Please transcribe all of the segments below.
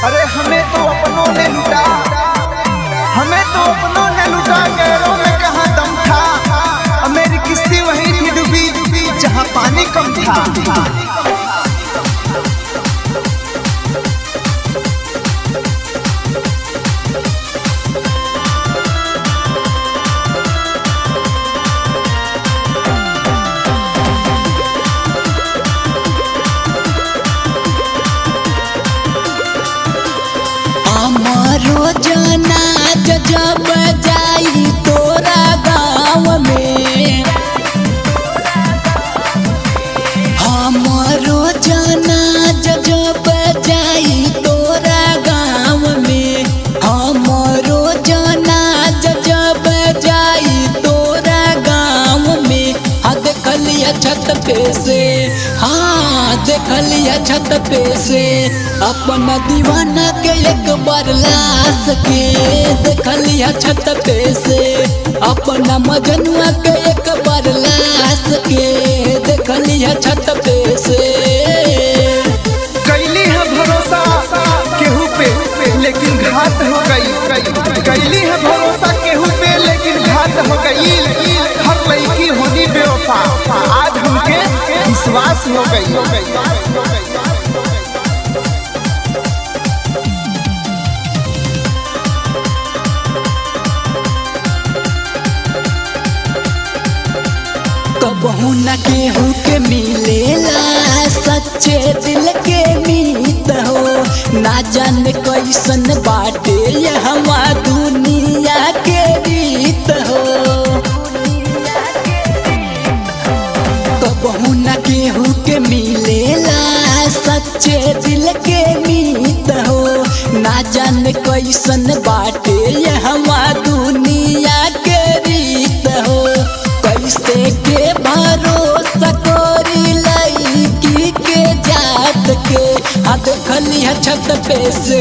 अरे हमें तो अपनों ने लुटा, हमें तो अपनों ने लुटा, गैरों में कहाँ दम था। मेरी किस्ती वहीं थी डूबी जहाँ पानी कम था। रोजाना जब जाई तोरा गाँव में, हम रोजाना जब जाई तोरा गाँव में, हम रोजाना जब जाई तोरा गाँव में। हाँ देखलिया छत पे से, हाँ देखलिया छत पे से अपना दीवाना के एक बार लाश के। देखलिया छत पे से अपना मजनुआ के एक बार लाश के। देखलिया छत पे से कैली है भरोसा केहू पे लेकिन घात हो गई। कैली है भरोसा केहू पे लेकिन घात हो गई। हर लड़की होनी बेवफा, आज हमके विश्वास हो गई। कबहू न केहू के मिलेला सच्चे दिल के मीत हो। ना जाने कैसन बाटे ये हवा दुनिया के रीत हो। कबहू न केहू के मिलेला सच्चे दिल के मीत हो। ना जाने कैसन बाटे ये हवा दुनिया के रीत हो। कैसे के भरोसा करी लड़की के जात के। हाँ देखलिया छत पे से,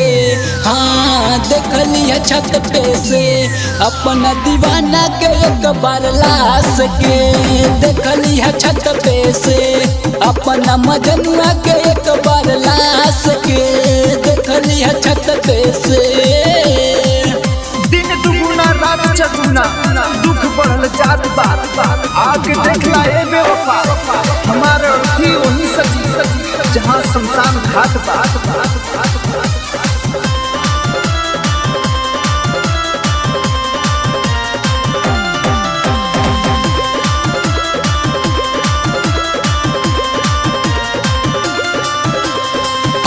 हाँ देखलिया छत पे से अपना दीवाना के एक बार लाश के। देखलिया छत पे से अपना मजनुआ के एक बार लाश के। देखलिया छत पे से दिन दुगुना रात चगुना दुख बढ़ल जात बात। आके देखला ए बेवफा हमारे अर्थी वही सजी जहाँ शमशान घाट बात।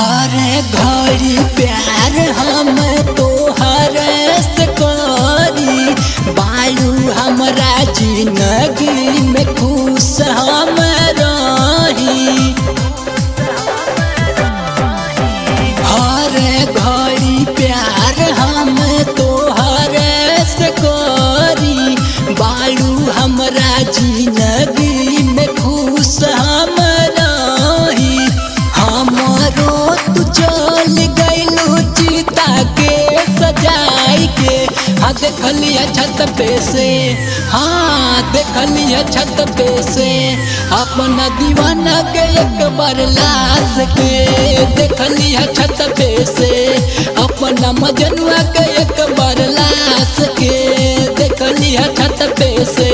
अरे घड़ी प्यार हम तोहर से करी। बायू हमरा जिंदगी में खुश हम रही। हर घड़ी प्यार हम तोहर से करी। बायू हमरा जिंदगी में खुश हम रही। हमरो तू चल गइलू चिता के सजाई के। हाँ देखलिया छत पे से, हाँ देखलिया छत पे से अपना दीवाना के एक बार लाश के। देखलिया छत पे से अपना मजनुआ के एक बार लाश के। देखलिया छत पे से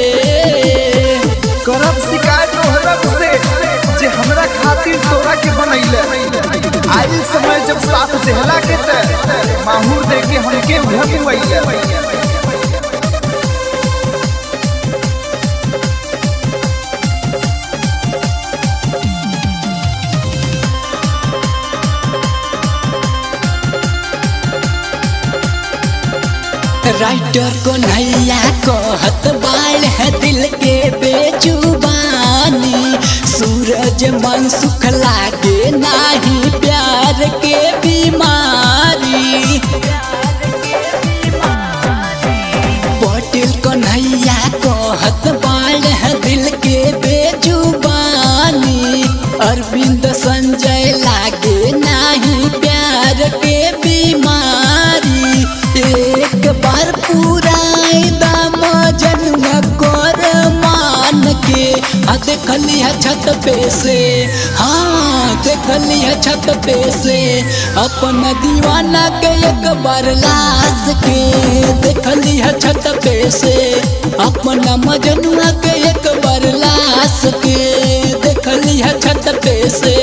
करब शिकायत तोहरब से जे हमरा खातिर तोरा के बनैले। आइल समय जब साथ देहला के त माहूर दे के हमके भगवैले। राइटर को नैया कहत बाल है दिल के बेजुबानी। सूरज मन सुख लागे नाही प्यार के बीमारी। पटेल को नैया कहत बाल है दिल के बेजुबानी। अरविंद संजय लागे नाही प्यार के बीमारी। एक बार पूरा दाम जन्म कर मान के। हाँ देखलिया छत पे से, हाँ देखली है छत पे से अपना दीवाना के एक बार लाश के, देखली है छत पे से अपना मजनुआ के एक बार लाश के, देखली है छत पे से।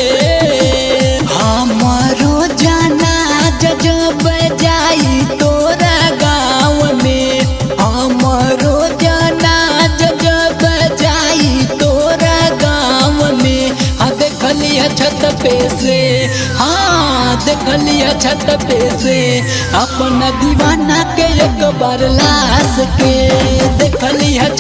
हमारो जाना जब जाई तोरा गाँव में, हमारो जाना जब जाई तोरा गाँव में। हाँ देखली है छत पे से, हाँ देखली है छत पे से अपना दीवाना के एक बार लाश के, देखली है